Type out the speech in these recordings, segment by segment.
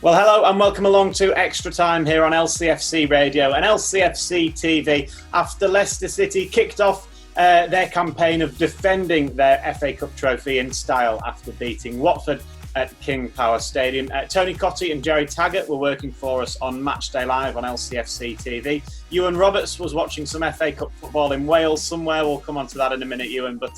Well, hello and welcome along to Extra Time here on LCFC Radio and LCFC TV after Leicester City kicked off their campaign of defending their FA Cup trophy in style after beating Watford at King Power Stadium. Tony Cottee and Jerry Taggart were working for us on Matchday Live on LCFC TV. Ewan Roberts was watching some FA Cup football in Wales somewhere. We'll come on to that in a minute, Ewan. But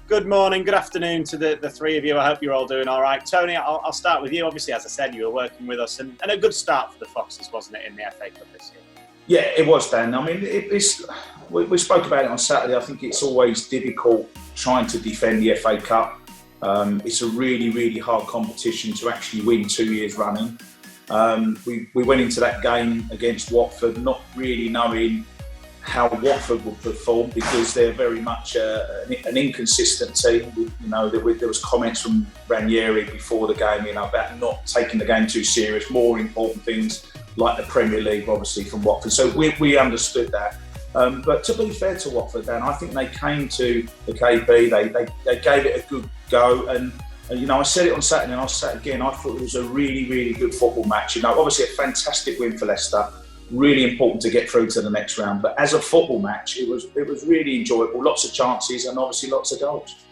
Good morning, good afternoon to the three of you. I hope you're all doing all right. Tony, I'll start with you. Obviously, as I said, you were working with us, and a good start for the Foxes, wasn't it, in the FA Cup this year? Yeah, it was, Dan. I mean, we spoke about it on Saturday. I think it's always difficult trying to defend the FA Cup. It's a really, really hard competition to actually win 2 years running. We went into that game against Watford not really knowing how Watford would perform because they're very much an inconsistent team. There was comments from Ranieri before the game, about not taking the game too serious, more important things like the Premier League, obviously, from Watford. So we understood that. But to be fair to Watford, Dan, I think they came to the KB, they gave it a good go. And I said it on Saturday and I'll say it again, I thought it was a really, really good football match. Obviously a fantastic win for Leicester. Really important to get through to the next round, but as a football match, it was really enjoyable. Lots of chances and obviously lots of goals.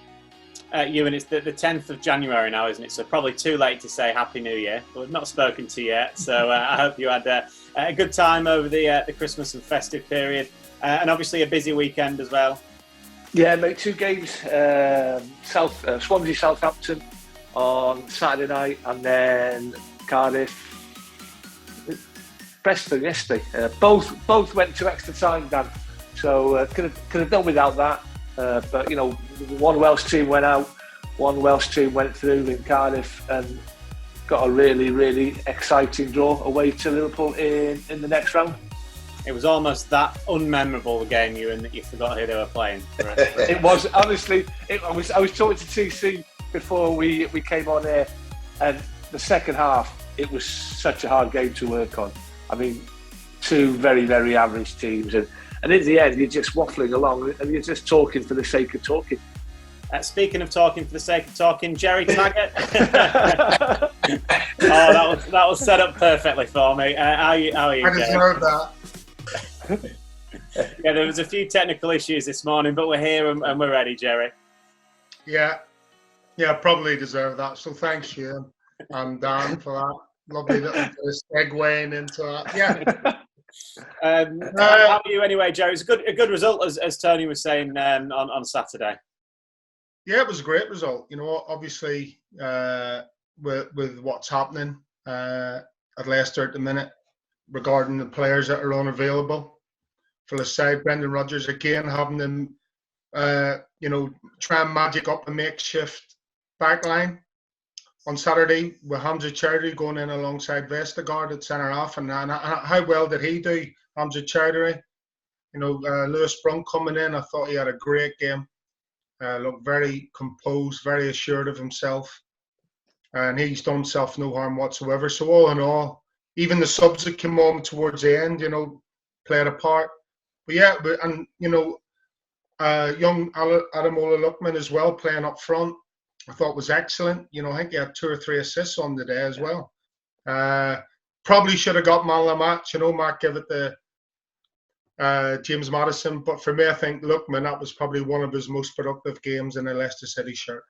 Ewan, it's the 10th of January now, isn't it? So probably too late to say Happy New Year. But we've not spoken to you yet, so I hope you had a good time over the Christmas and festive period, and obviously a busy weekend as well. Yeah, mate. 2 games: Swansea, Southampton on Saturday night, and then Cardiff. Preston yesterday. Both went to extra time, Dan. So could have done without that. But one Welsh team went out, one Welsh team went through in Cardiff, and got a really, really exciting draw away to Liverpool in the next round. It was almost that unmemorable game, Ewan, that you forgot who they were playing. It was honestly. I was talking to TC before we came on air, and the second half it was such a hard game to work on. I mean, 2 very, very average teams. And in the end, you're just waffling along and you're just talking for the sake of talking. Speaking of talking for the sake of talking, Jerry Taggart. That was set up perfectly for me. How are you, I deserve that. Yeah, there was a few technical issues this morning, but we're here and we're ready, Jerry. Yeah, probably deserve that. So thanks, Shane and Dan, for that. Lovely little segueing into that. Yeah. How are you anyway, Joe? It's a good result, as Tony was saying on Saturday. Yeah, it was a great result. Obviously, with what's happening at Leicester at the minute regarding the players that are unavailable for the side, Brendan Rodgers again having them, try and magic up a makeshift backline. On Saturday, with Hamza Chowdhury going in alongside Vestergaard at centre half, and how well did he do, Hamza Chowdhury? Lewis Brunk coming in, I thought he had a great game. Looked very composed, very assured of himself, and he's done himself no harm whatsoever. So all in all, even the subs that came on towards the end, played a part. But yeah, young Ademola Lookman as well playing up front, I thought was excellent. I think he had 2 or 3 assists on the day as well. Probably should have got man of the match. Mark gave it to James Maddison. But for me, I think Lookman, that was probably one of his most productive games in a Leicester City shirt.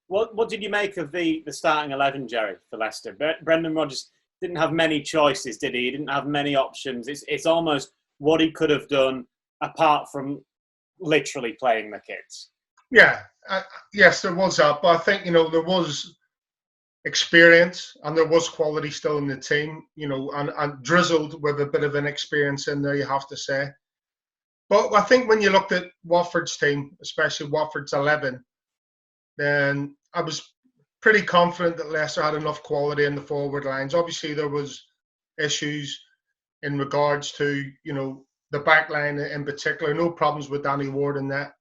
What did you make of the starting 11, Jerry, for Leicester? Brendan Rodgers didn't have many choices, did he? He didn't have many options. It's almost what he could have done apart from literally playing the kids. Yeah, yes, there was that, but I think there was experience and there was quality still in the team, and drizzled with a bit of inexperience in there, you have to say. But I think when you looked at Watford's team, especially Watford's 11, then I was pretty confident that Leicester had enough quality in the forward lines. Obviously, there was issues in regards to the back line in particular. No problems with Danny Ward in that.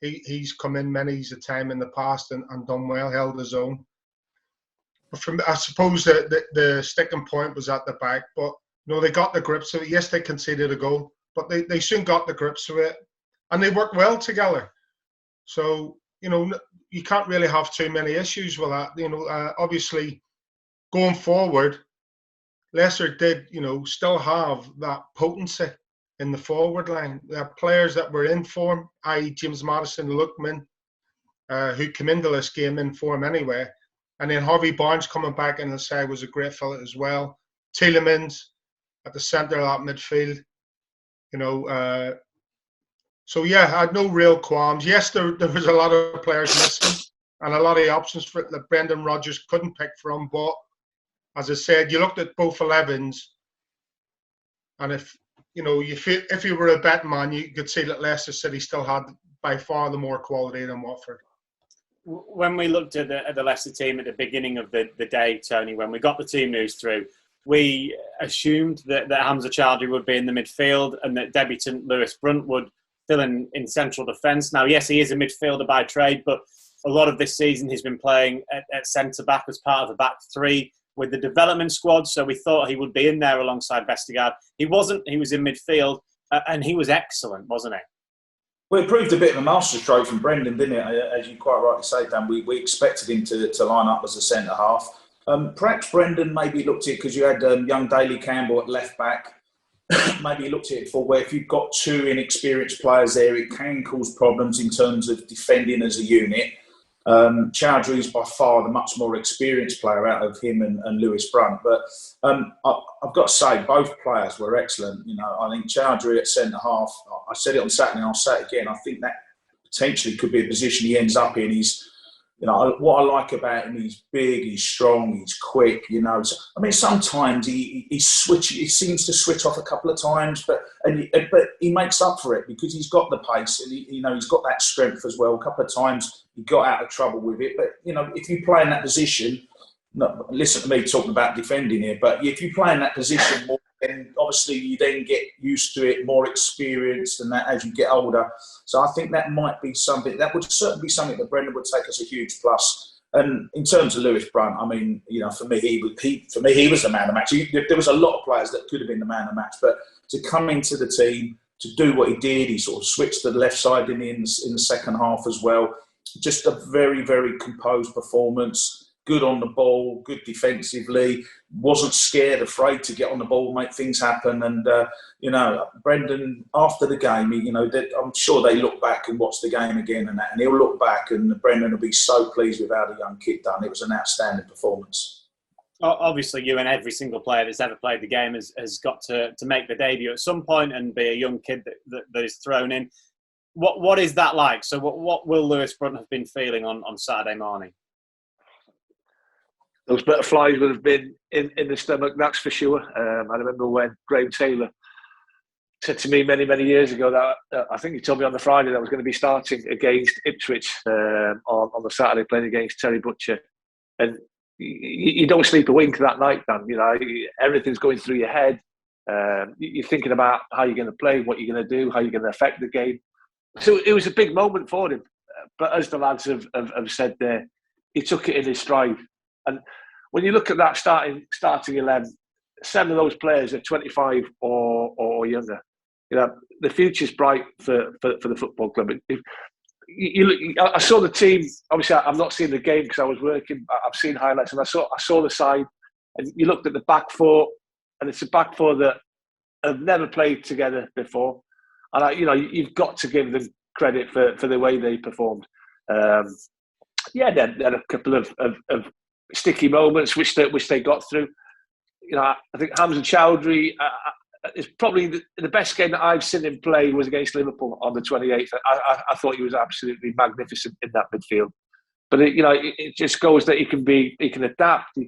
He's come in many a time in the past and done well, held his own. But I suppose the sticking point was at the back. But they got the grips of it. Yes, they conceded a goal, but they soon got the grips of it, and they worked well together. So you can't really have too many issues with that. Obviously, going forward, Leicester did, still have that potency in the forward line. They have players that were in form, i.e. James Maddison, Lookman, who came into this game in form anyway. And then Harvey Barnes coming back in the side was a great fillet as well. Tielemans at the centre of that midfield. So yeah, I had no real qualms. Yes, there was a lot of players missing and a lot of options for it that Brendan Rodgers couldn't pick from. But as I said, you looked at both 11s, and if you were a betting man, you could see that Leicester City still had by far the more quality than Watford. When we looked at the Leicester team at the beginning of the day, Tony, when we got the team news through, we assumed that Hamza Chowdhury would be in the midfield and that debutant Lewis Brunt would fill in central defence. Now, yes, he is a midfielder by trade, but a lot of this season he's been playing at centre-back as part of the back three with the development squad, so we thought he would be in there alongside Vestergaard. He wasn't. He was in midfield, and he was excellent, wasn't he? Well, it proved a bit of a masterstroke from Brendan, didn't it? As you quite rightly say, Dan, we expected him to line up as a centre-half. Perhaps Brendan maybe looked at it because you had young Daly Campbell at left-back. Maybe he looked at it for where if you've got two inexperienced players there, it can cause problems in terms of defending as a unit. Chowdhury is by far the much more experienced player out of him and Lewis Brunt. But I've got to say, both players were excellent. I think Chowdhury at centre-half, I said it on Saturday and I'll say it again, I think that potentially could be a position he ends up in. What I like about him, he's big, he's strong, he's quick. Sometimes he seems to switch off a couple of times, but he makes up for it because he's got the pace and he's got that strength as well. A couple of times he got out of trouble with it, but if you play in that position, listen to me talking about defending here, but if you play in that position more, then obviously you then get used to it, more experienced and that as you get older. So I think that might be something, that would certainly be something that Brendan would take as a huge plus. And in terms of Lewis Brunt, for me, he was the man of the match. There was a lot of players that could have been the man of the match, but to come into the team, to do what he did, he sort of switched to the left side in the second half as well. Just a very, very composed performance. Good on the ball, good defensively, wasn't scared, afraid to get on the ball, make things happen. And, Brendan, after the game, I'm sure they look back and watch the game again and he'll look back and Brendan will be so pleased with how the young kid done. It was an outstanding performance. Obviously, you and every single player that's ever played the game has got to make the debut at some point and be a young kid that is thrown in. What is that like? So what will Lewis Brunt have been feeling on Saturday morning? Those butterflies would have been in the stomach, that's for sure. I remember when Graham Taylor said to me many, many years ago that I think he told me on the Friday that I was going to be starting against Ipswich on the Saturday, playing against Terry Butcher. And you don't sleep a wink that night, Dan. Everything's going through your head. You're thinking about how you're going to play, what you're going to do, how you're going to affect the game. So it was a big moment for him. But as the lads have said there, he took it in his stride. And when you look at that starting 11, 7 of those players are 25 or younger. The future's bright for the football club. I saw the team. Obviously, I've not seen the game because I was working. I've seen highlights, and I saw the side. And you looked at the back four, and it's a back four that have never played together before. And you've got to give them credit for the way they performed. They had a couple of sticky moments which they got through. I think Hamza Chowdhury is probably the best game that I've seen him play was against Liverpool on the 28th. I thought he was absolutely magnificent in that midfield. But it just goes that he can adapt, he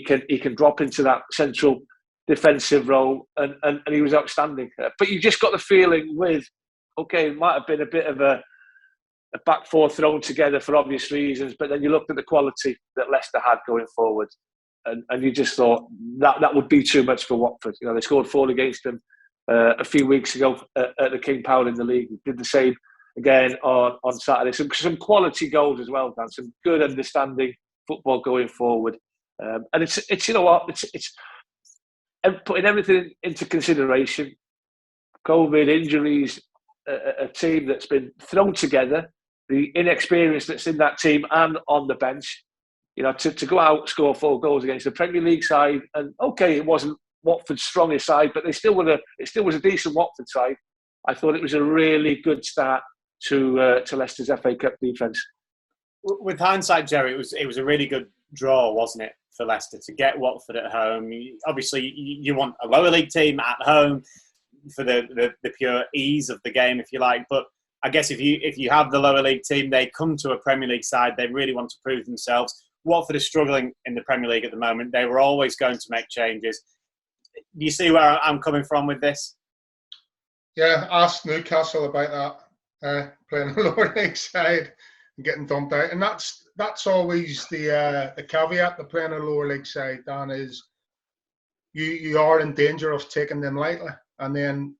can drop into that central defensive role, and he was outstanding. But you just got the feeling it might have been a bit of a back four thrown together for obvious reasons, but then you looked at the quality that Leicester had going forward, and you just thought that would be too much for Watford. They scored 4 against them a few weeks ago at the King Power in the league. Did the same again on Saturday. Some quality goals as well, Dan. Some good understanding football going forward, and it's it's putting everything into consideration. COVID, injuries, a team that's been thrown together. The inexperience that's in that team and on the bench, to go out, score 4 goals against the Premier League side, and okay, it wasn't Watford's strongest side, but it still was a decent Watford side. I thought it was a really good start to Leicester's FA Cup defence. With hindsight, Jerry, it was a really good draw, wasn't it, for Leicester to get Watford at home? Obviously, you want a lower league team at home for the pure ease of the game, if you like. But I guess if you have the lower league team, they come to a Premier League side. They really want to prove themselves. Watford is struggling in the Premier League at the moment. They were always going to make changes. Do you see where I'm coming from with this? Yeah, ask Newcastle about that, playing a lower league side and getting dumped out. And that's always the caveat to playing a lower league side, Dan, is you are in danger of taking them lightly. And then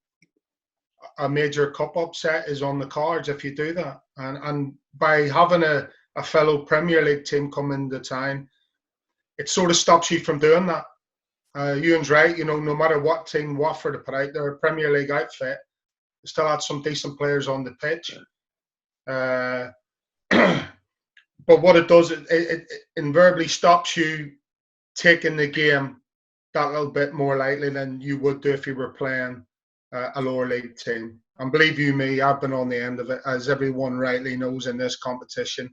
a major cup upset is on the cards if you do that. And by having a fellow Premier League team come into town, it sort of stops you from doing that. Ewan's right, no matter what team Watford have put out, they're a Premier League outfit. They still had some decent players on the pitch. But what it does, it invariably stops you taking the game that little bit more lightly than you would do if you were playing a lower league team. And believe you me, I've been on the end of it, as everyone rightly knows in this competition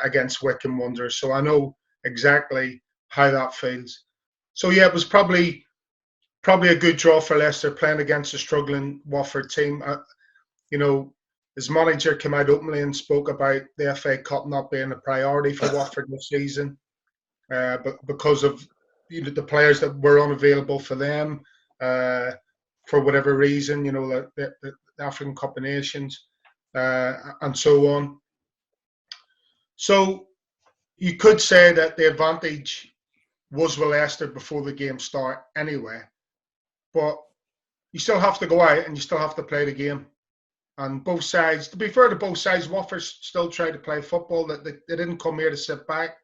against Wycombe Wanderers. So I know exactly how that feels. So yeah, it was probably a good draw for Leicester playing against a struggling Watford team. His manager came out openly and spoke about the FA Cup not being a priority for Watford this season, but because of the players that were unavailable for them for whatever reason, the African Cup of Nations and so on. So you could say that the advantage was with Leicester before the game start anyway, but you still have to go out and you still have to play the game. And both sides, to be fair to both sides, Watford still tried to play football. That they didn't come here to sit back.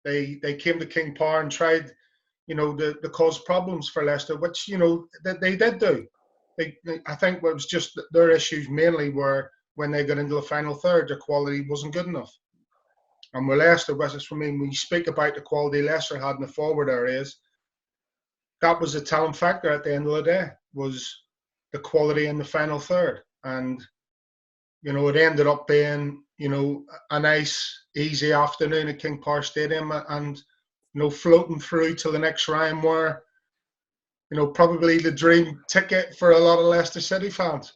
They came to King Power and tried, to cause problems for Leicester, which that they did do. I think what was just their issues mainly were when they got into the final third, their quality wasn't good enough. And with Leicester, when you speak about the quality Leicester had in the forward areas, that was a telling factor at the end of the day, was the quality in the final third. And, it ended up being, a nice, easy afternoon at King Power Stadium and, floating through to the next round where, probably the dream ticket for a lot of Leicester City fans.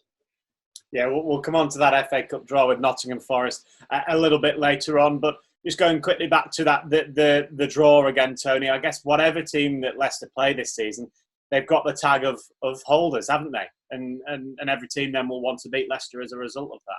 Yeah, we'll come on to that FA Cup draw with Nottingham Forest a little bit later on, but just going quickly back to that the draw again, Tony. I guess whatever team that Leicester play this season, they've got the tag of holders, haven't they? And every team then will want to beat Leicester as a result of that.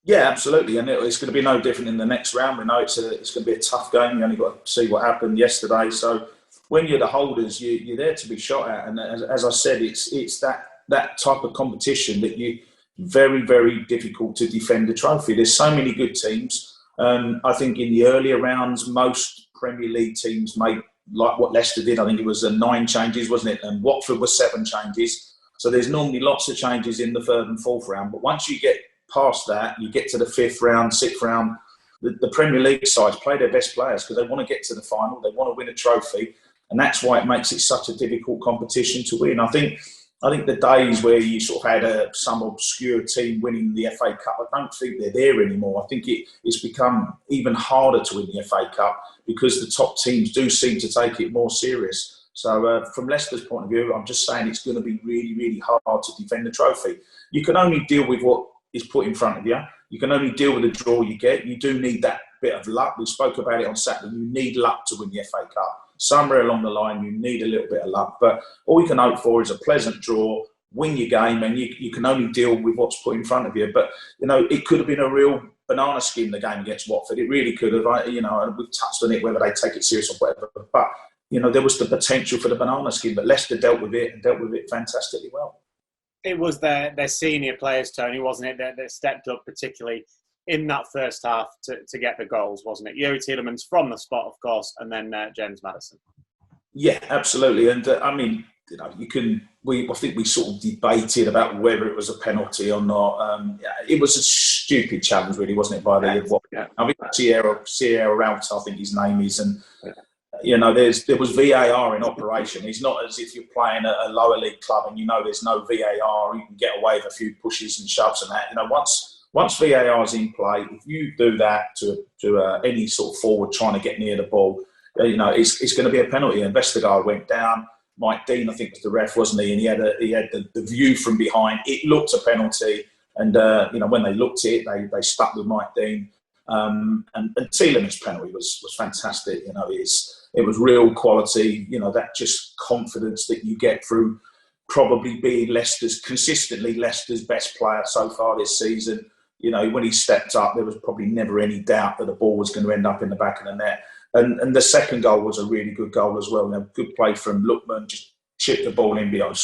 Yeah, absolutely, and it's going to be no different in the next round. We know it's going to be a tough game. You only got to see what happened yesterday. So when you're the holders, you're there to be shot at, and as I said, it's that type of competition that you very, very difficult to defend the trophy. There's so many good teams. I think in the earlier rounds, most Premier League teams made, like what Leicester did, I think it was 9 changes, wasn't it? And Watford was 7 changes. So there's normally lots of changes in the 3rd and 4th round. But once you get past that, you get to the 5th round, 6th round, the Premier League sides play their best players because they want to get to the final. They want to win a trophy. And that's why it makes it such a difficult competition to win. I think the days where you sort of had some obscure team winning the FA Cup, I don't think they're there anymore. I think it's become even harder to win the FA Cup because the top teams do seem to take it more serious. So from Leicester's point of view, I'm just saying it's going to be really, really hard to defend the trophy. You can only deal with what is put in front of you. You can only deal with the draw you get. You do need that bit of luck. We spoke about it on Saturday. You need luck to win the FA Cup. Somewhere along the line, you need a little bit of luck. But all you can hope for is a pleasant draw, win your game, and you can only deal with what's put in front of you. But, it could have been a real banana skin, the game against Watford. It really could have. We've touched on it, whether they take it serious or whatever. But, there was the potential for the banana skin. But Leicester dealt with it fantastically well. It was their senior players, Tony, wasn't it, that stepped up particularly in that first half to get the goals, wasn't it? Youri Tielemans from the spot, of course, and then James Maddison. Yeah, absolutely. And I think we sort of debated about whether it was a penalty or not. It was a stupid challenge, really, wasn't it? I think Sierra Ralph, I think his name is, and there was VAR in operation. It's not as if you're playing at a lower league club and there's no VAR. You can get away with a few pushes and shoves and that. Once VAR is in play, if you do that to any sort of forward trying to get near the ball, it's going to be a penalty. And Vestergaard went down. Mike Dean, I think, was the ref, wasn't he? And he had the view from behind. It looked a penalty, and when they looked at it, they stuck with Mike Dean. And Tielemans' penalty was fantastic. It was real quality. That just confidence that you get through probably being consistently Leicester's best player so far this season. When he stepped up, there was probably never any doubt that the ball was going to end up in the back of the net. And the second goal was a really good goal as well. Good play from Lookman, just chipped the ball in behind,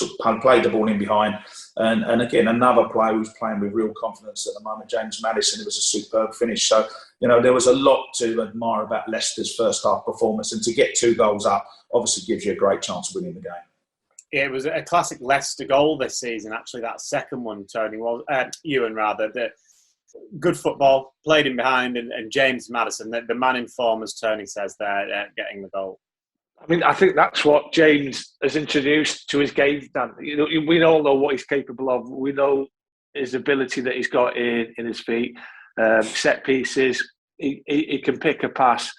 played the ball in behind. And again, another player who's playing with real confidence at the moment, James Maddison. It was a superb finish. So, there was a lot to admire about Leicester's first half performance. And to get 2 goals up obviously gives you a great chance of winning the game. Yeah, it was a classic Leicester goal this season, actually, that second one, Tony, Ewan rather. Good football, played in behind, and James Maddison, the man in form, as Tony says there, getting the goal. I mean, I think that's what James has introduced to his game, Dan. We all know what he's capable of. We know his ability that he's got in his feet, set pieces. He can pick a pass.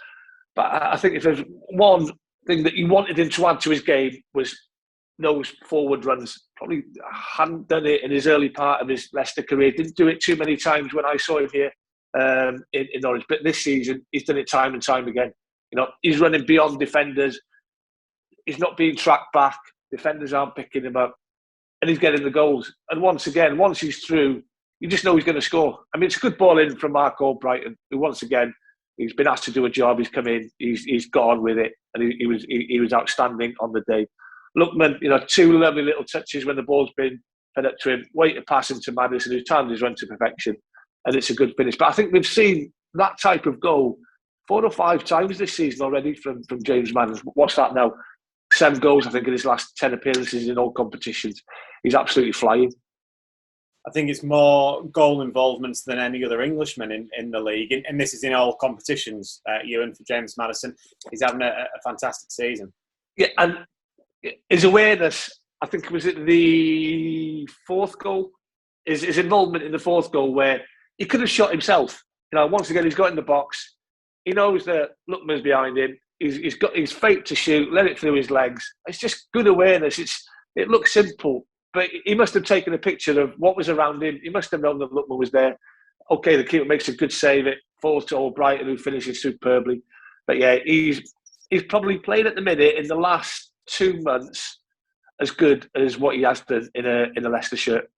But I think if there's one thing that he wanted him to add to his game was those forward runs. Probably hadn't done it in his early part of his Leicester career. Didn't do it too many times when I saw him here in Norwich. But this season, he's done it time and time again. He's running beyond defenders. He's not being tracked back. Defenders aren't picking him up. And he's getting the goals. And once again, once he's through, you just know he's going to score. I mean, it's a good ball in from Mark Albrighton, who once again, he's been asked to do a job. He's come in. He's got on with it. And he was outstanding on the day. Lookman, 2 lovely little touches when the ball's been fed up to him. Wait to pass into Maddison, who's timed his run to perfection. And it's a good finish. But I think we've seen that type of goal 4 or 5 times this season already from James Maddison. What's that now? 7 goals, I think, in his last 10 appearances in all competitions. He's absolutely flying. I think it's more goal involvements than any other Englishman in the league. And this is in all competitions, Ewan, for James Maddison. He's having a fantastic season. Yeah, and his awareness, I think, was it the 4th goal? His involvement in the 4th goal where he could have shot himself. Once again, he's got in the box. He knows that Lookman's behind him. He's got his fate to shoot, let it through his legs. It's just good awareness. It looks simple, but he must have taken a picture of what was around him. He must have known that Lookman was there. Okay, the keeper makes a good save. It falls to Albrighton, who finishes superbly. But yeah, he's probably played at the minute in the last 2 months as good as what he has done in a Leicester shirt.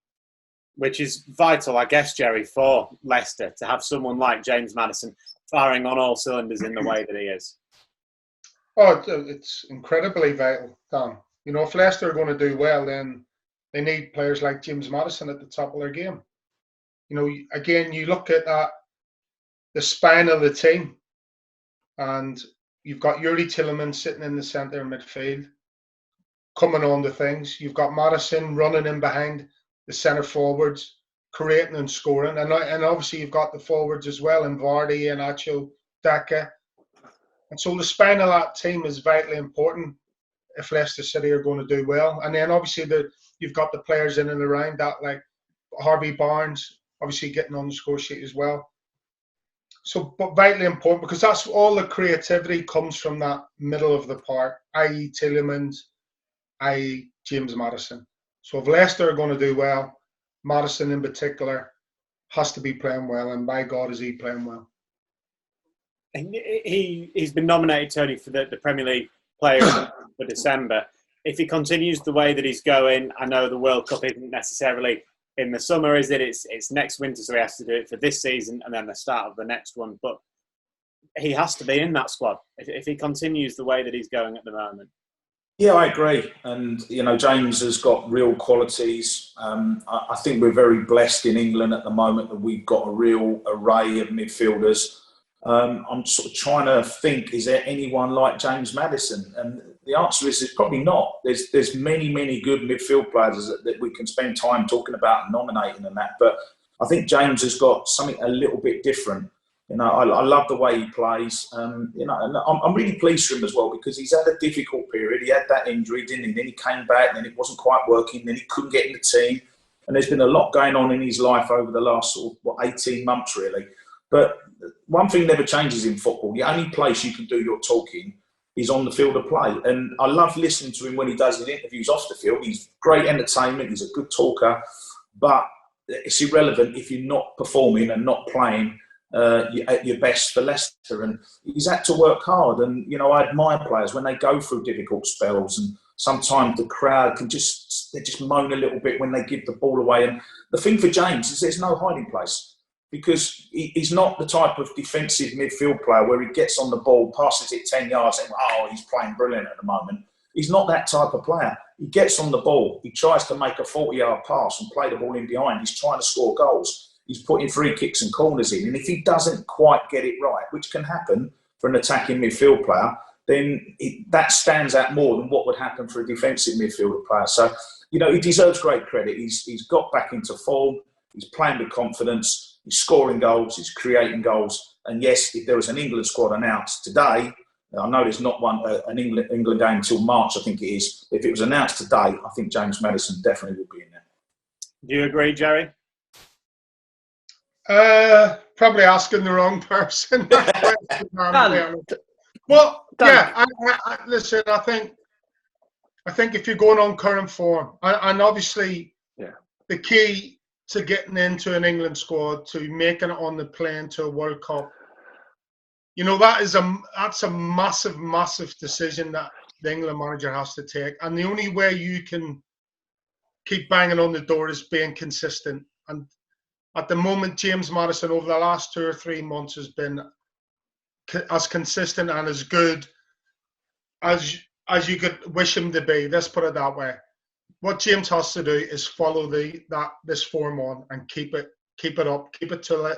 Which is vital, I guess, Jerry, for Leicester to have someone like James Maddison firing on all cylinders in the way that he is. Oh, it's incredibly vital, Dan. If Leicester are going to do well, then they need players like James Maddison at the top of their game. Again, you look at that, the spine of the team, and you've got Yuri Tielemans sitting in the centre midfield, coming on to things. You've got Maddison running in behind the centre forwards, creating and scoring. And obviously you've got the forwards as well, in Vardy and Acho, Daka. And so the spine of that team is vitally important if Leicester City are going to do well. And then obviously you've got the players in and around that, like Harvey Barnes, obviously getting on the score sheet as well. So, but vitally important, because that's all the creativity comes from that middle of the park, i.e. Tielemans, i.e. James Maddison. So if Leicester are going to do well, Maddison in particular has to be playing well, and by God is he playing well. He's been nominated, Tony, for the Premier League Player for December. If he continues the way that he's going, I know the World Cup isn't necessarily in the summer, is it? It's next winter, so he has to do it for this season and then the start of the next one. But he has to be in that squad if he continues the way that he's going at the moment. Yeah, I agree. And, James has got real qualities. I think we're very blessed in England at the moment that we've got a real array of midfielders. I'm sort of trying to think, is there anyone like James Maddison? And the answer is there's probably not. There's many good midfield players that we can spend time talking about and nominating and that. But I think James has got something a little bit different. You know, I love the way he plays. You know, and I'm really pleased for him as well, because he's had a difficult period. He had that injury, didn't he? Then he came back, then it wasn't quite working, then he couldn't get in the team. And there's been a lot going on in his life over the last sort of, 18 months really. But one thing never changes in football. The only place you can do your talking is on the field of play. And I love listening to him when he does his interviews off the field. He's great entertainment. He's a good talker. But it's irrelevant if you're not performing and not playing at your best for Leicester. And he's had to work hard. And, you know, I admire players when they go through difficult spells. And sometimes the crowd can they just moan a little bit when they give the ball away. And the thing for James is there's no hiding place, because he's not the type of defensive midfield player where he gets on the ball, passes it 10 yards and, he's playing brilliant at the moment. He's not that type of player. He gets on the ball, he tries to make a 40-yard pass and play the ball in behind. He's trying to score goals. He's putting free kicks and corners in. And if he doesn't quite get it right, which can happen for an attacking midfield player, then that stands out more than what would happen for a defensive midfield player. So, you know, he deserves great credit. He's got back into form. He's playing with confidence. He's scoring goals, he's creating goals. And yes, if there was an England squad announced today, I know there's not an England game until March, I think it is. If it was announced today, I think James Maddison definitely would be in there. Do you agree, Jerry? Probably asking the wrong person. Well, yeah, listen, I think if you're going on current form, and obviously the key to getting into an England squad, to making it on the plane to a World Cup, you know, that's a massive decision that the England manager has to take. And the only way you can keep banging on the door is being consistent. And at the moment, James Maddison over the last 2 or 3 months has been as consistent and as good as you could wish him to be. Let's put it that way. What James has to do is follow this form on and keep it up, keep it to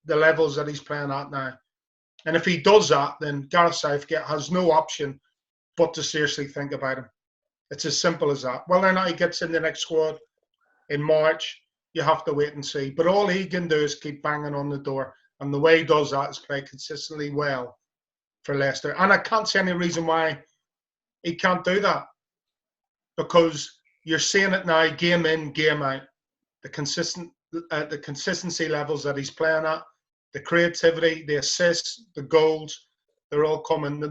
the levels that he's playing at now. And if he does that, then Gareth Southgate has no option but to seriously think about him. It's as simple as that. Whether or not he gets in the next squad in March, you have to wait and see. But all he can do is keep banging on the door. And the way he does that is play consistently well for Leicester. And I can't see any reason why he can't do that, because you're seeing it now, game in, game out. The consistency levels that he's playing at, the creativity, the assists, the goals, they're all coming. The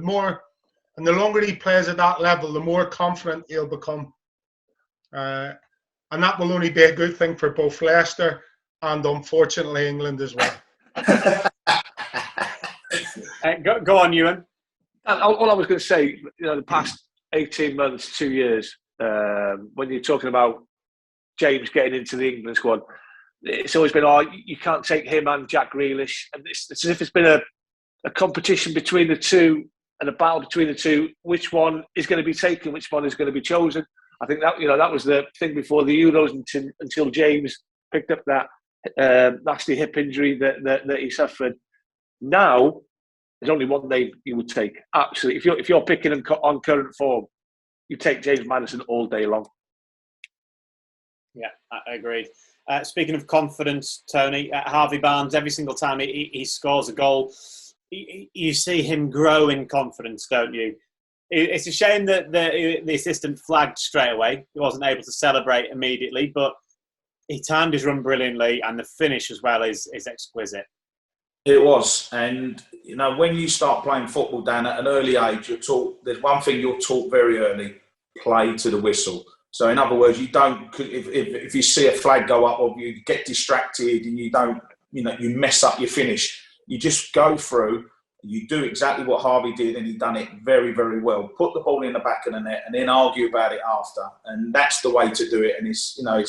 longer he plays at that level, the more confident he'll become. And that will only be a good thing for both Leicester and, unfortunately, England as well. Go on, Ewan. All I was going to say, you know, the past 18 months, 2 years, when you're talking about James getting into the England squad, it's always been, you can't take him and Jack Grealish. And it's as if it's been a competition between the two and a battle between the two. Which one is going to be taken? Which one is going to be chosen? I think that was the thing before the Euros until James picked up that nasty hip injury that he suffered. Now, there's only one name you would take. Absolutely. If you're picking on current form, you take James Maddison all day long. Yeah, I agree. Speaking of confidence, Tony, Harvey Barnes, every single time he scores a goal, you see him grow in confidence, don't you? It's a shame that the assistant flagged straight away. He wasn't able to celebrate immediately, but he timed his run brilliantly, and the finish as well is exquisite. It was. And, you know, when you start playing football, Dan, at an early age, you're taught, there's one thing you're taught very early, play to the whistle. So in other words, you don't, if you see a flag go up or you get distracted and you don't, you know, you mess up your finish, you just go through, you do exactly what Harvey did, and he done it very, very well. Put the ball in the back of the net and then argue about it after. And that's the way to do it. And it's, you know,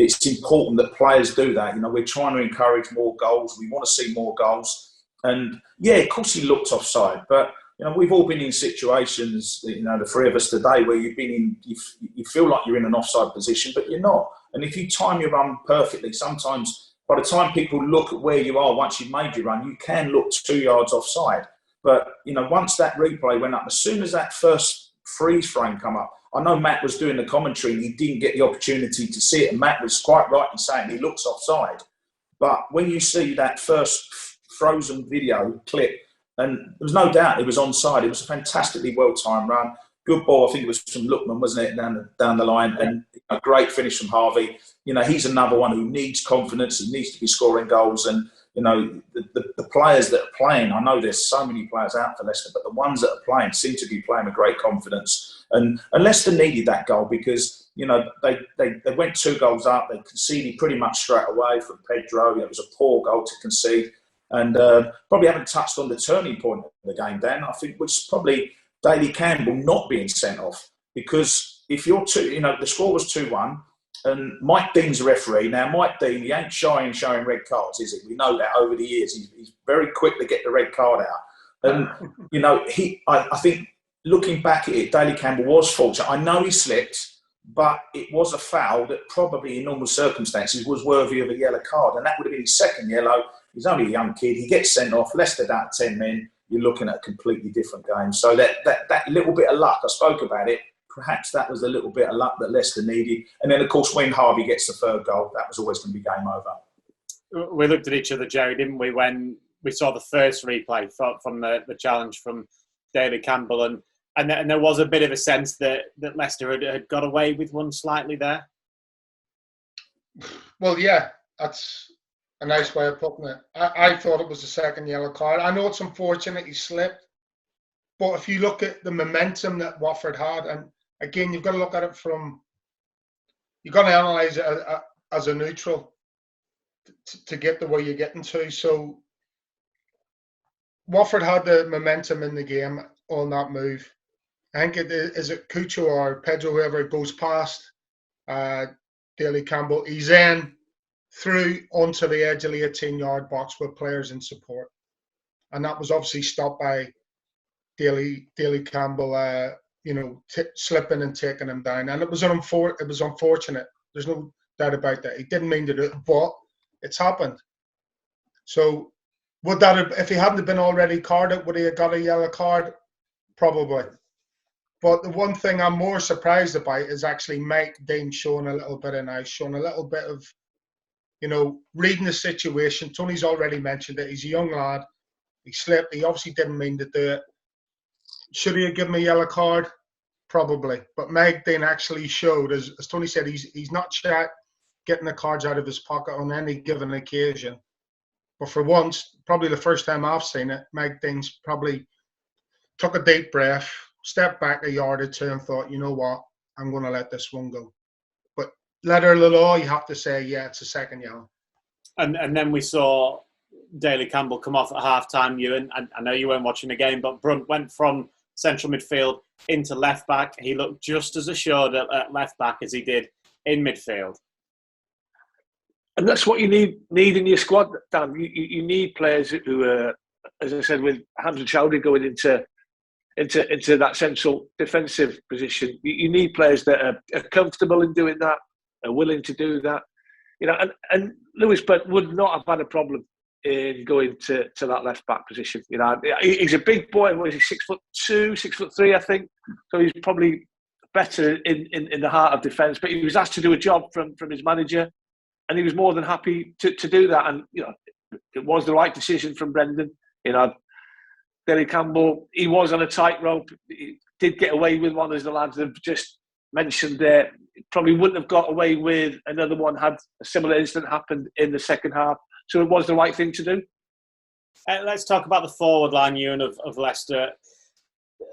it's important that players do that. You know, we're trying to encourage more goals. We want to see more goals. And yeah, of course he looked offside, but you know, we've all been in situations, you know, the three of us today, where you've been in, you feel like you're in an offside position, but you're not. And if you time your run perfectly, sometimes by the time people look at where you are once you've made your run, you can look 2 yards offside. But, once that replay went up, as soon as that first freeze frame come up, I know Matt was doing the commentary and he didn't get the opportunity to see it. And Matt was quite right in saying he looks offside. But when you see that first frozen video clip, and there was no doubt it was onside. It was a fantastically well-timed run. Good ball, I think it was from Lookman, wasn't it, down the line, and a great finish from Harvey. He's another one who needs confidence and needs to be scoring goals. And the players that are playing, I know there's so many players out for Leicester, but the ones that are playing seem to be playing with great confidence. And Leicester needed that goal because they went 2 goals up. They conceded pretty much straight away from Pedro. It was a poor goal to concede, and probably haven't touched on the turning point of the game, Dan. I think was probably Daly Campbell not being sent off, because if you're the score was 2-1, and Mike Dean's a referee. Now, Mike Dean, he ain't shy in showing red cards, is he? We know that over the years. He's very quick to get the red card out. And, I think looking back at it, Daly Campbell was fortunate. I know he slipped, but it was a foul that probably in normal circumstances was worthy of a yellow card. And that would have been his second yellow. He's only a young kid. He gets sent off. Leicester down 10 men. You're looking at a completely different game. So that little bit of luck, I spoke about it, perhaps that was a little bit of luck that Leicester needed. And then, of course, when Harvey gets the third goal, that was always going to be game over. We looked at each other, Jerry, didn't we, when we saw the first replay from the challenge from Daly Campbell. And there was a bit of a sense that Leicester had got away with one slightly there. Well, yeah, that's a nice way of putting it. I thought it was the second yellow card. I know it's unfortunate he slipped, but if you look at the momentum that Watford had, and again, you've got to look at it you've got to analyse it as a neutral to get the way you're getting to. So Watford had the momentum in the game on that move. I think is it Cucho or Pedro, whoever goes past Daly Campbell. He's then through onto the edge of the 18-yard box with players in support. And that was obviously stopped by Daly Campbell, slipping and taking him down. And it was unfortunate. There's no doubt about that. He didn't mean to do it, but it's happened. So would that have, if he hadn't been already carded, would he have got a yellow card? Probably. But the one thing I'm more surprised about is actually Mike Dean showing a little bit of nice, showing a little bit of, reading the situation. Tony's already mentioned it. He's a young lad. He slipped. He obviously didn't mean to do it. Should he have given me a yellow card? Probably. But Mike Dean actually showed, as Tony said, he's not shy getting the cards out of his pocket on any given occasion. But for once, probably the first time I've seen it, Mike Dean's probably took a deep breath, stepped back a yard or two and thought, you know what, I'm going to let this one go. But letter of the law, you have to say, yeah, it's a second yellow. And then we saw Daly Campbell come off at half-time, Ewan. I know you weren't watching the game, but Brunt went from central midfield into left-back. He looked just as assured at left-back as he did in midfield. And that's what you need in your squad, Dan. You need players who are, as I said, with Hamza Chowdhury going into that central defensive position. You need players that are comfortable in doing that, are willing to do that. And Lewis Brunt would not have had a problem in going to that left back position. He's a big boy. What is he? 6'2", 6'3", I think. So he's probably better in the heart of defence. But he was asked to do a job from his manager, and he was more than happy to do that. And it was the right decision from Brendan. Daly Campbell, he was on a tightrope. He did get away with one, as the lads have just mentioned there. Probably wouldn't have got away with another one had a similar incident happened in the second half. So it was the right thing to do. Let's talk about the forward line, Ewan, of Leicester.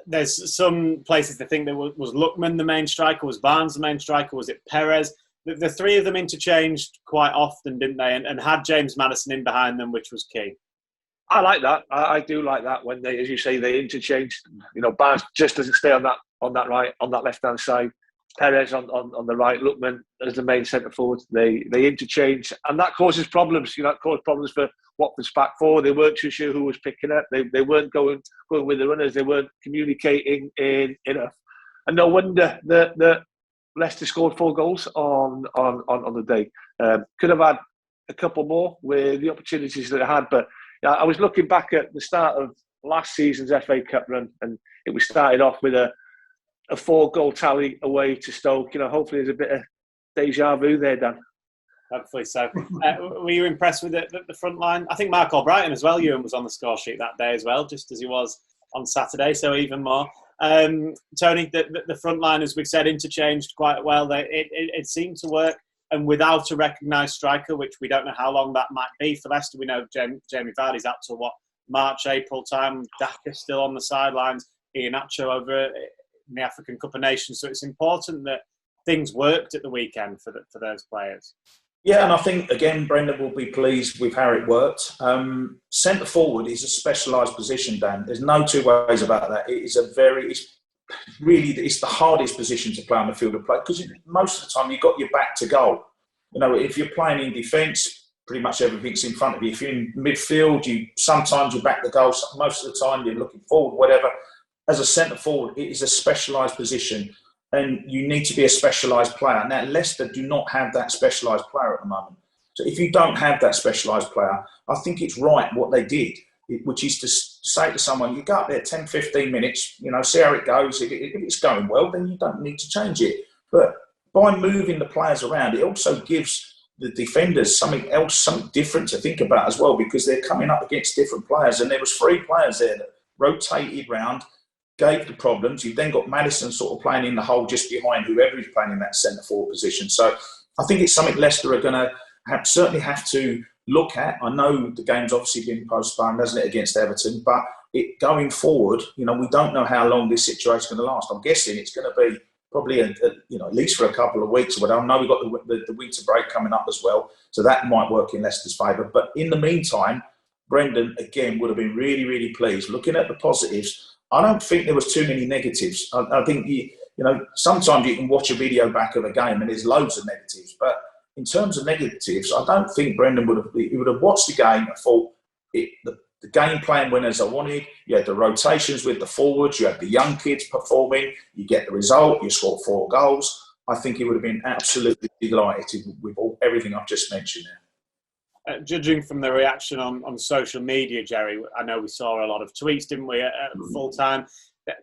There's some places that think that was Lookman the main striker, was Barnes the main striker, was it Perez? The three of them interchanged quite often, didn't they? And had James Maddison in behind them, which was key. I like that. I do like that when they, as you say, they interchange. Barnes just doesn't stay on that left hand side. Perez on the right, Lookman as the main centre forward. They interchange, and that causes problems. It caused problems for Watford's back four. They weren't too sure who was picking up. They weren't going with the runners. They weren't communicating enough, and no wonder that Leicester scored 4 goals on the day. Could have had a couple more with the opportunities that I had. But I was looking back at the start of last season's FA Cup run, and we started off with a 4-goal tally away to Stoke. Hopefully there's a bit of deja vu there, Dan. Hopefully so. Were you impressed with the front line? I think Mark Albrighton as well, Ewan, was on the score sheet that day as well, just as he was on Saturday, so even more. Tony, the front line, as we've said, interchanged quite well. It seemed to work, and without a recognised striker, which we don't know how long that might be for Leicester. We know Jamie Vardy's out to March, April time. Daka's still on the sidelines. Iheanacho over in the African Cup of Nations. So it's important that things worked at the weekend for those players. Yeah, and I think, again, Brendan will be pleased with how it worked. Centre forward is a specialised position, Dan. There's no two ways about that. It's the hardest position to play on the field of play, because most of the time you've got your back to goal. If you're playing in defence, pretty much everything's in front of you. If you're in midfield, sometimes you back the goal. Most of the time you're looking forward, whatever. As a centre forward, it is a specialised position, and you need to be a specialised player. Now, Leicester do not have that specialised player at the moment. So if you don't have that specialised player, I think it's right what they did, which is to say to someone, you go up there 10, 15 minutes, see how it goes. If it's going well, then you don't need to change it. But by moving the players around, it also gives the defenders something else, something different to think about as well, because they're coming up against different players. And there was 3 players there that rotated round, gave the problems. You've then got Maddison sort of playing in the hole just behind whoever is playing in that centre-forward position. So I think it's something Leicester are going to certainly have to look at. I know the game's obviously been postponed, hasn't it, against Everton, but going forward, we don't know how long this situation's going to last. I'm guessing it's going to be probably at least for a couple of weeks or whatever. I know we've got the winter break coming up as well, so that might work in Leicester's favour. But in the meantime, Brendan, again, would have been really, really pleased. Looking at the positives, I don't think there was too many negatives. I think, sometimes you can watch a video back of a game and there's loads of negatives. But in terms of negatives, I don't think Brendan would have watched the game and thought the game plan went as I wanted. You had the rotations with the forwards. You had the young kids performing. You get the result. You scored 4 goals. I think he would have been absolutely delighted with everything I've just mentioned there. Judging from the reaction on social media, Jerry, I know we saw a lot of tweets, didn't we, at full time?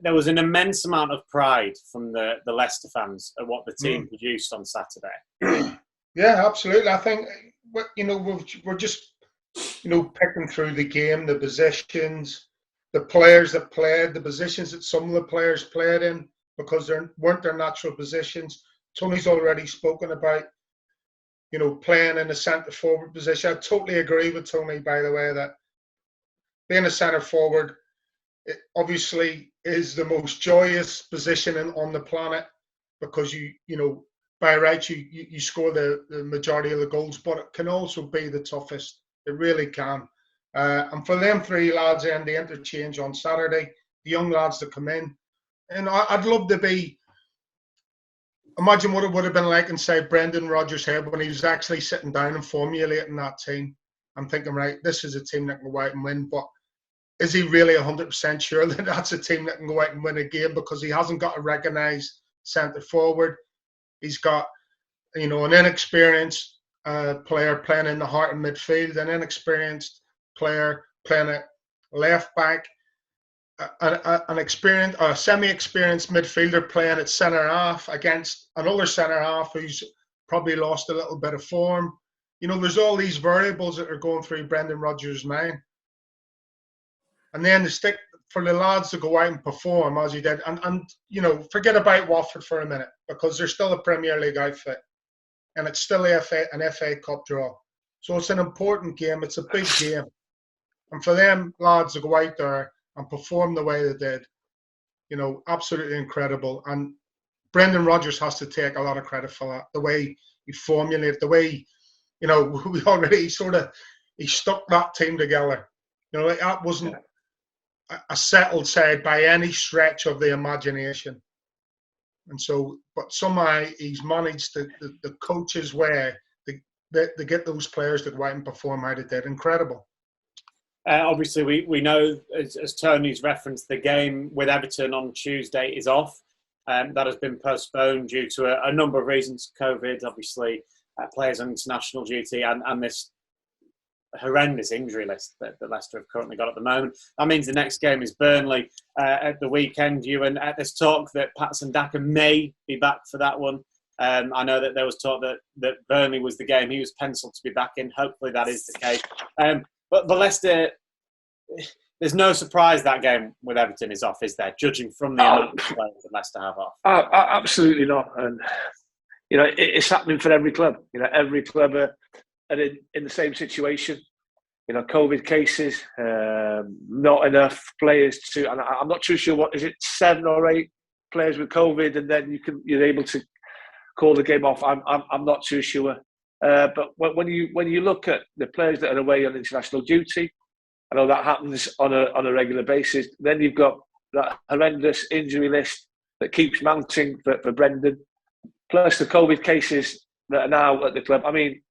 There was an immense amount of pride from the Leicester fans at what the team produced on Saturday. Yeah, absolutely. I think, we're just, picking through the game, the positions, the players that played, the positions that some of the players played in, because they weren't their natural positions. Tony's already spoken about playing in a centre-forward position. I totally agree with Tony, by the way, that being a centre-forward, it obviously is the most joyous position on the planet, because by right, you score the majority of the goals, but it can also be the toughest. It really can. And for them 3 lads in the interchange on Saturday, the young lads that come in, and I'd love to imagine what it would have been like inside Brendan Rodgers' head when he was actually sitting down and formulating that team. I'm thinking, right, this is a team that can go out and win, but is he really 100% sure that that's a team that can go out and win a game? Because he hasn't got a recognised centre forward. He's got, an inexperienced player playing in the heart of midfield, an inexperienced player playing at left back, a semi-experienced midfielder playing at centre half against another centre half who's probably lost a little bit of form. There's all these variables that are going through Brendan Rodgers' mind. And then for the lads to go out and perform as he did, and forget about Watford for a minute, because they're still a Premier League outfit, and it's still an FA Cup draw. So it's an important game. It's a big game. And for them lads to go out there and perform the way they did, absolutely incredible. And Brendan Rodgers has to take a lot of credit for that. The way he formulated, the way, we already he stuck that team together. That wasn't a settled side by any stretch of the imagination. And so, but somehow he's managed the coach's way to get those players to go out and perform how they did. Incredible. Obviously, we know, as Tony's referenced, the game with Everton on Tuesday is off. That has been postponed due to a number of reasons. COVID, obviously, players on international duty, and this horrendous injury list that Leicester have currently got at the moment. That means the next game is Burnley at the weekend. There's talk that Patson Daka may be back for that one. I know that there was talk that Burnley was the game he was penciled to be back in. Hopefully that is the case. But Leicester, there's no surprise that game with Everton is off, is there? Judging from the amount of players that Leicester have off. Absolutely not. And it's happening for every club. Every club are in the same situation. COVID cases, not enough players to. And I'm not too sure what is it, 7 or 8 players with COVID, and then you're able to call the game off. I'm not too sure. But when you look at the players that are away on international duty, I know that happens on a regular basis. Then you've got that horrendous injury list that keeps mounting for Brendan, plus the COVID cases that are now at the club. I mean,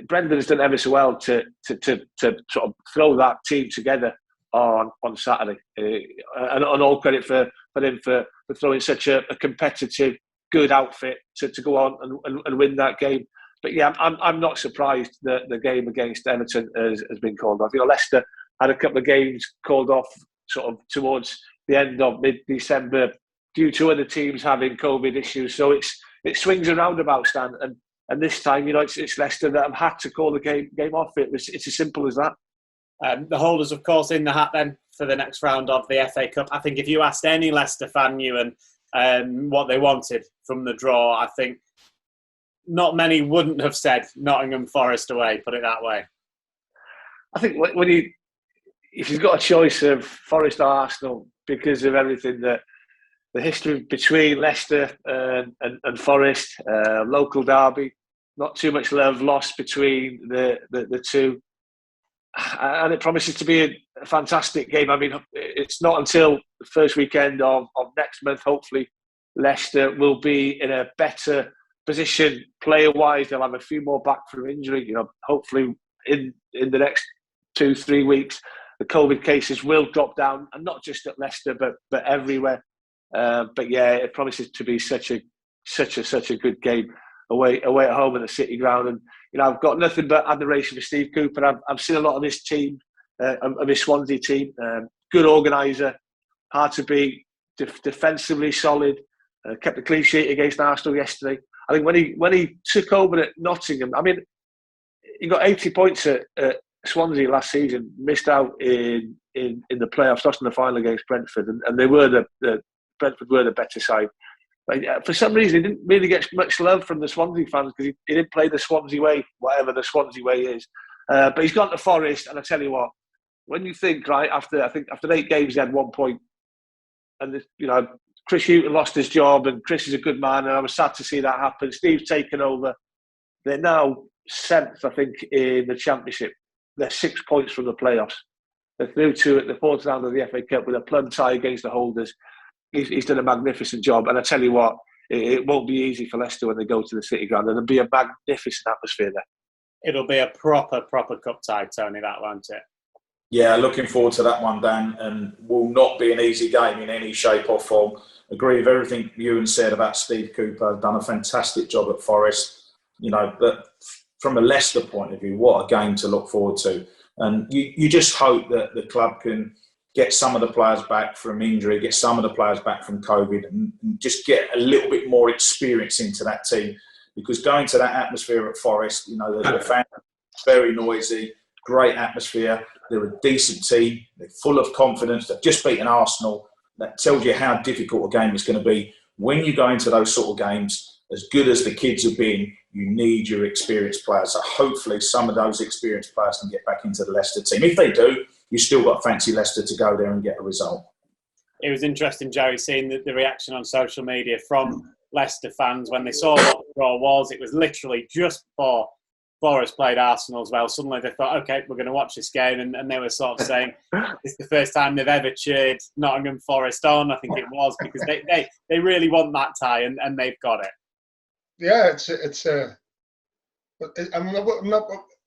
Brendan has done ever so well to sort of throw that team together on Saturday, and all credit for him for throwing such a competitive, good outfit to go on and win that game. But yeah, I'm not surprised that the game against Everton has been called off. Leicester had a couple of games called off sort of towards the end of mid-December due to other teams having COVID issues. So it swings around about, Stan. And this time, it's Leicester that have had to call the game off. It's as simple as that. The holders, of course, in the hat then for the next round of the FA Cup. I think if you asked any Leicester fan, what they wanted from the draw, I think not many wouldn't have said Nottingham Forest away, put it that way. I think if you've got a choice of Forest or Arsenal, because of everything that the history between Leicester and Forest, local derby, not too much love lost between the two, and it promises to be a fantastic game. I mean, it's not until the first weekend of next month, hopefully, Leicester will be in a better position player-wise. They'll have a few more back from injury. Hopefully in the next 2-3 weeks, the COVID cases will drop down, and not just at Leicester, but everywhere. But yeah, it promises to be such a good game away at home in the City Ground. And I've got nothing but admiration for Steve Cooper. I've seen a lot of his team, of his Swansea team. Good organiser, hard to beat, defensively solid. Kept the clean sheet against Arsenal yesterday. I think when he took over at Nottingham, I mean, he got 80 points at Swansea last season. Missed out in the playoffs, lost in the final against Brentford, and they were the Brentford were the better side. But for some reason, he didn't really get much love from the Swansea fans because he didn't play the Swansea way, whatever the Swansea way is. But he's gone to Forest, and I tell you what, when you think after 8 games he had 1 point, and Chris Hughton lost his job, and Chris is a good man, and I was sad to see that happen. Steve's taken over. They're now 7th, I think, in the Championship. They're 6 points from the playoffs. They're through to the 4th round of the FA Cup with a plum tie against the holders. He's done a magnificent job, and I tell you what, it won't be easy for Leicester when they go to the City Ground, and there'll be a magnificent atmosphere there. It'll be a proper cup tie, Tony, that won't it? Yeah, looking forward to that one, Dan, and will not be an easy game in any shape or form. Agree with everything Ewan said about Steve Cooper. Done a fantastic job at Forest. But from a Leicester point of view, what a game to look forward to. And you just hope that the club can get some of the players back from injury, get some of the players back from COVID, and just get a little bit more experience into that team. Because going to that atmosphere at Forest, the fans are very noisy, great atmosphere. They're a decent team. They're full of confidence. They've just beaten Arsenal. That tells you how difficult a game is going to be. When you go into those sort of games, as good as the kids have been, you need your experienced players. So hopefully some of those experienced players can get back into the Leicester team. If they do, you've still got fancy Leicester to go there and get a result. It was interesting, Jerry, seeing the reaction on social media from Leicester fans when they saw what the draw was. It was literally just before Forest played Arsenal as well. Suddenly they thought, OK, we're going to watch this game. And they were sort of saying it's the first time they've ever cheered Nottingham Forest on, I think it was, because they really want that tie and they've got it. Yeah,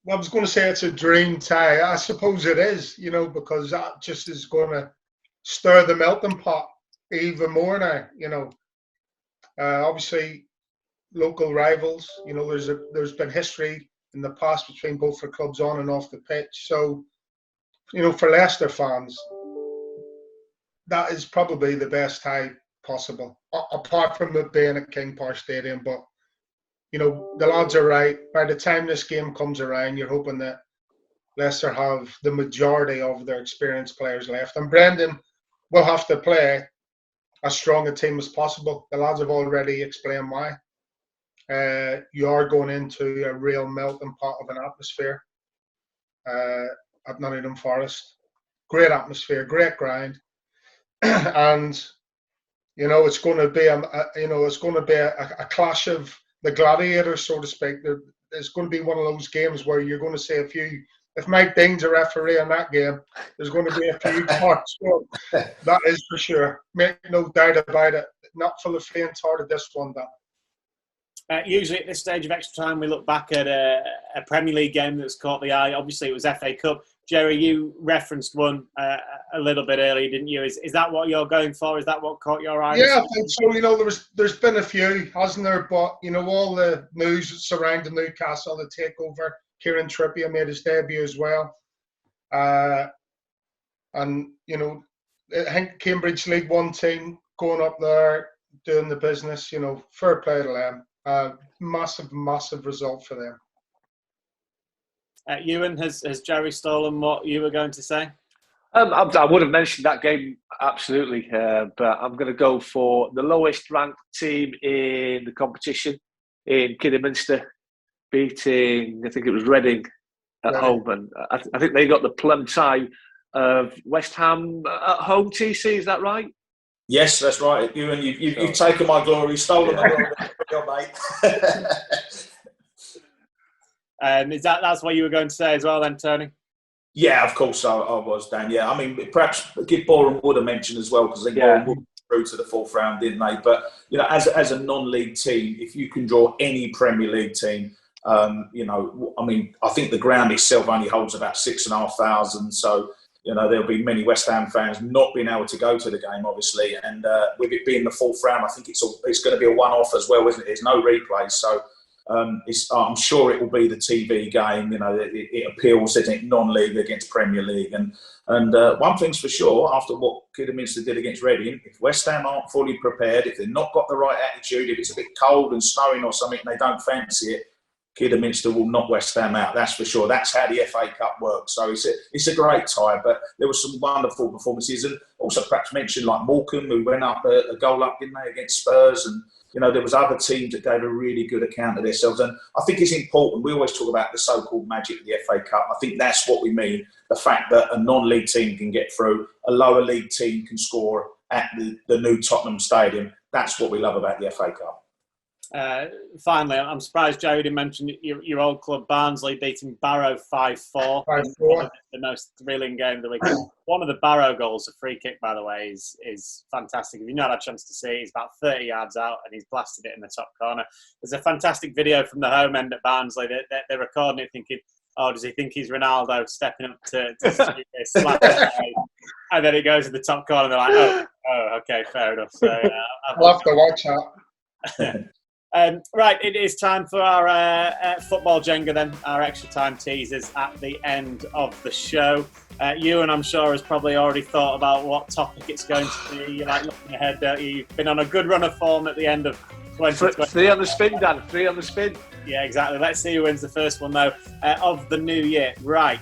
I was going to say it's a dream tie. I suppose it is, because that just is going to stir the melting pot even more now, Obviously, local rivals, there's been history in the past between both the clubs on and off the pitch. So, for Leicester fans, that is probably the best tie possible, apart from it being at King Power Stadium. But, the lads are right. By the time this game comes around, you're hoping that Leicester have the majority of their experienced players left. And Brendan will have to play as strong a team as possible. The lads have already explained why. You are going into a real melting pot of an atmosphere at Nottingham Forest. Great atmosphere, great ground, and it's going to be a clash of the gladiators, so to speak. It's going to be one of those games where you're going to see a few. If Mike Dean's a referee in that game, there's going to be a few parts. So that is for sure. Make no doubt about it. Not for the faint-hearted, this one, Dan. Usually at this stage of extra time, we look back at a Premier League game that's caught the eye. Obviously, it was FA Cup. Jerry, you referenced one a little bit earlier, didn't you? Is that what you're going for? Is that what caught your eye? Yeah, I think so. There's been a few, hasn't there? But, all the news surrounding Newcastle, the takeover, Kieran Trippier made his debut as well. And, I think Cambridge League One team going up there, doing the business, fair play to them. Massive, massive result for them. Ewan, has Jerry stolen what you were going to say? I would have mentioned that game, absolutely. But I'm going to go for the lowest ranked team in the competition in Kidderminster, beating, I think it was Reading at home. And I think they got the plum tie of West Ham at home, TC, is that right? Yes, that's right. Ewan, you've taken my glory, stolen my glory, mate. That's what you were going to say as well then, Tony? Yeah, of course I was, Dan. Yeah, I mean, perhaps give Boreham Wood a mention as well, because they Boreham Wood through to the fourth round, didn't they? But, as a non-league team, if you can draw any Premier League team, I mean, I think the ground itself only holds about 6,500. So, there'll be many West Ham fans not being able to go to the game, obviously. And with it being the fourth round, I think it's going to be a one-off as well, isn't it? There's no replays. So, I'm sure it will be the TV game. It appeals, isn't it, non-league against Premier League. And one thing's for sure, after what Kidderminster did against Reading, if West Ham aren't fully prepared, if they've not got the right attitude, if it's a bit cold and snowing or something and they don't fancy it, Kidderminster will knock West Ham out, that's for sure. That's how the FA Cup works. So it's a great tie, but there were some wonderful performances. And also perhaps mention like Morecambe, who went up a goal up, didn't they, against Spurs. And, there was other teams that gave a really good account of themselves. And I think it's important. We always talk about the so-called magic of the FA Cup. I think that's what we mean. The fact that a non-league team can get through, a lower league team can score at the new Tottenham Stadium. That's what we love about the FA Cup. Finally, I'm surprised Jerry didn't mention your old club Barnsley beating Barrow 5-4. 5-4. The most thrilling game of the week. One of the Barrow goals, a free kick, by the way, is fantastic. If you've not had a chance to see it, he's about 30 yards out and he's blasted it in the top corner. There's a fantastic video from the home end at Barnsley. They're recording it thinking, oh, does he think he's Ronaldo stepping up to shoot this? And then it goes in the top corner and they're like, oh, okay, fair enough. So I'll have to watch that. Right, it is time for our football Jenga then, our extra time teasers at the end of the show. Ewan, I'm sure, has probably already thought about what topic it's going to be. You're like looking ahead, don't you? You've been on a good run of form at the end of 2020. 3 on the spin, Dan. 3 on the spin. Yeah, exactly. Let's see who wins the first one, though, of the new year. Right.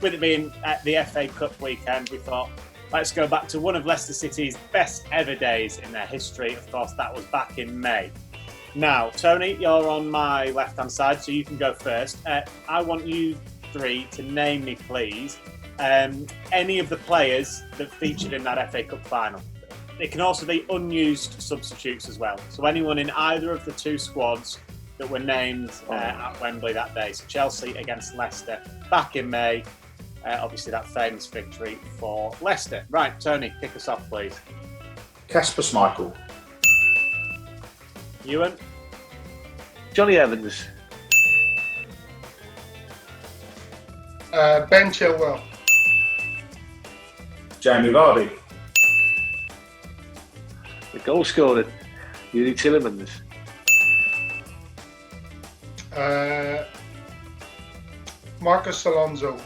With it being the FA Cup weekend, we thought, let's go back to one of Leicester City's best ever days in their history. Of course, that was back in May. Now, Tony, you're on my left-hand side, so you can go first. I want you three to name me, please, any of the players that featured in that FA Cup final. It can also be unused substitutes as well. So anyone in either of the two squads that were named at Wembley that day. So Chelsea against Leicester back in May. Obviously, that famous victory for Leicester. Right, Tony, kick us off, please. Kasper Schmeichel. Ewan? Johnny Evans. Ben Chilwell. Jamie Vardy. The goal scorer, Yuri Tillemans. Marcus Alonso.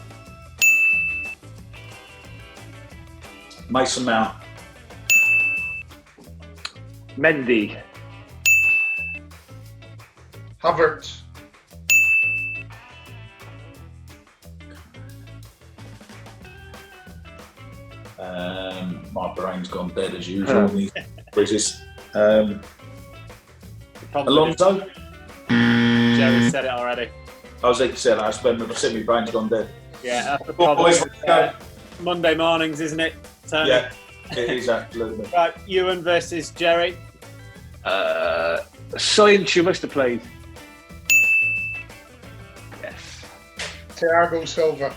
Mason Mount. Mendy. Havertz. My brain's gone dead as usual. in these quizzes. Alonso. Jerry said it already. I was said I said my brain's gone dead. Yeah, that's the problem. Monday mornings, isn't it, Tony? Yeah, it is absolutely. Right, Ewan versus Jerry. Soyuncu must have played. Yes. Thiago Silva.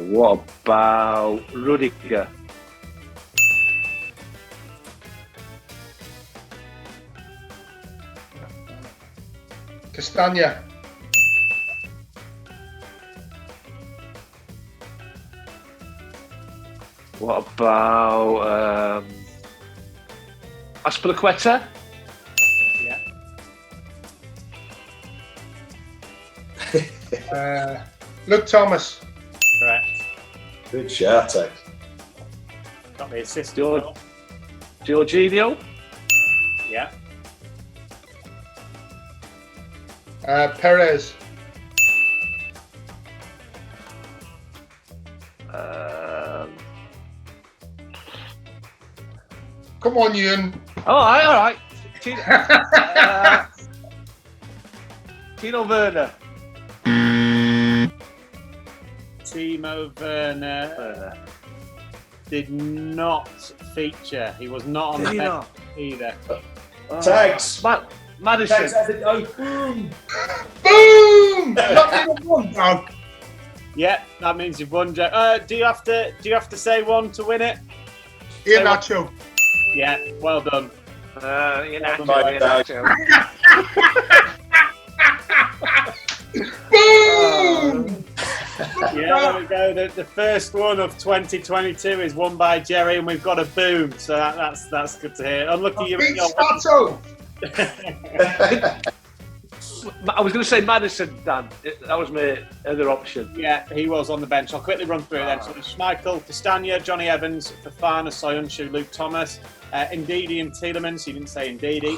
What about Rudiger? Castagna. What about Aspilicueta? Yeah. Luke Thomas. Correct. Good shout, Tex. Got the assist. Jorginho? Yeah. Perez. Come on, Ewan. All right. Tino Werner. Timo Werner did not feature. He was not on the bench either. Tags. Madison. Tags has it go. Boom. Boom! Not even one down. Yeah, that means you've won, Joe. Do you have to say one to win it? Iheanacho. Yeah, well done. Iheanacho. Boom! Yeah, there we go. The first one of 2022 is won by Jerry, and we've got a boom. So that's good to hear. Unlucky you. I was going to say Madison, Dan. That was my other option. Yeah, he was on the bench. I'll quickly run through it then. So there's Schmeichel, Castagna, Johnny Evans, Fofana, Soyuncu, Luke Thomas, Ndidi and Tielemans. You didn't say Ndidi.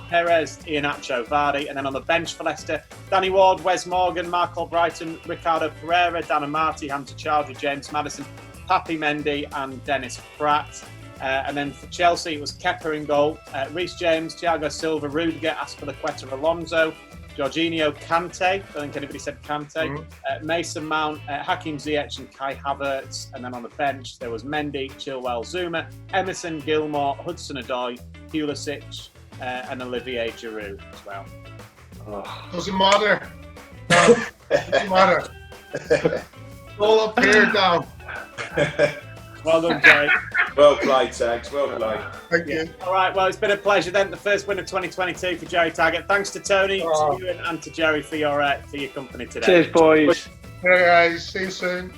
Perez, Iheanacho, Vardy. And then on the bench for Leicester, Danny Ward, Wes Morgan, Mark Albrighton, Ricardo Pereira, Dan Amati, Hunter Childrey, James Maddison, Papi Mendy and Dennis Pratt. And then for Chelsea, it was Kepa in goal, Reece James, Thiago Silva, Rudiger, Aspilicueta, Alonso, Jorginho, Kante. I don't think anybody said Kante. Mason Mount, Hakim Ziyech and Kai Havertz. And then on the bench, there was Mendy, Chilwell, Zuma, Emerson, Gilmore, Hudson-Odoi, Pulisic, and Olivier Giroud as well. Doesn't matter. No, doesn't matter. All up here, down. Well done, Jerry. Well played, Tags. Well played. Thank you. All right, well, it's been a pleasure then. The first win of 2022 for Jerry Taggart. Thanks to Tony, to you, and to Jerry for your company today. Cheers, boys. All right, guys. See you soon.